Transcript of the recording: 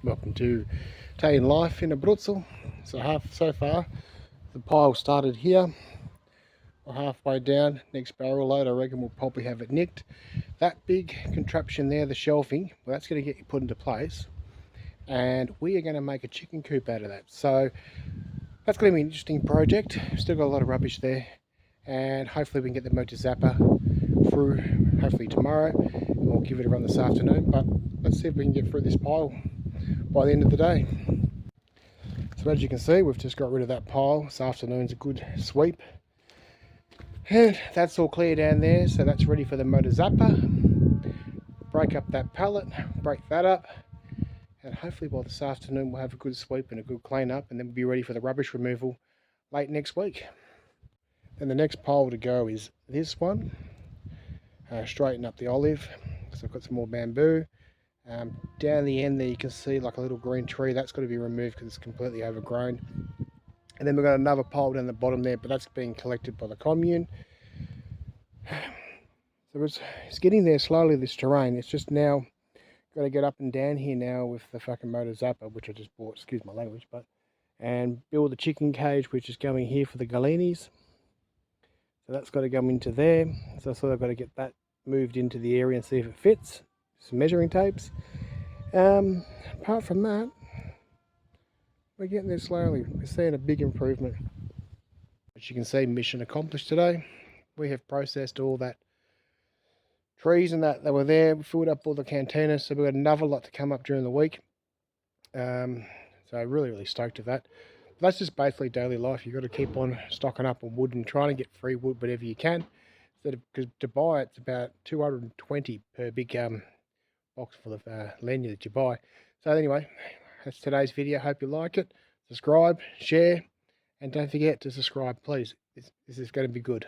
Welcome to Day in Life in Abruzzo. So far, the pile started here. We're halfway down. Next barrel load, I reckon we'll probably have it nicked. That big contraption there, the shelving, well, that's going to get put into place, and we are going to make a chicken coop out of that. So that's going to be an interesting project. Still got a lot of rubbish there, and hopefully we can get the motor zapper through. Hopefully tomorrow, and we'll give it a run this afternoon. But let's see if we can get through this pile by the end of the day. So as you can see, we've just got rid of that pile. This afternoon's a good sweep. And that's all clear down there, so that's ready for the motor zapper. Break up that pallet, break that up, and hopefully by this afternoon we'll have a good sweep and a good clean up, and then we'll be ready for the rubbish removal late next week. Then the next pile to go is this one. Straighten up the olive, so I've got some more bamboo. Down the end there you can see like a little green tree. That's got to be removed because it's completely overgrown. And then we've got another pile down the bottom there, but that's being collected by the commune. So it's getting there slowly, this terrain. It's just now got to get up and down here now with the fucking motor zapper, which I just bought, excuse my language, and build the chicken cage, which is going here for the Gallinis. So that's got to go into there. So I thought I've got to get that moved into the area and see if it fits. Some measuring tapes. Apart from that, we're getting there slowly. We're seeing a big improvement. As you can see, mission accomplished today. We have processed all that trees and that were there. We filled up all the cantinas, so we've got another lot to come up during the week. So really stoked at that. But that's just basically daily life. You've got to keep on stocking up on wood and trying to get free wood whenever you can. Because to buy it's about 220 per big box full of lenure that you buy. So anyway, that's today's video. Hope you like it. Subscribe, share, and don't forget to subscribe, please. This is going to be good.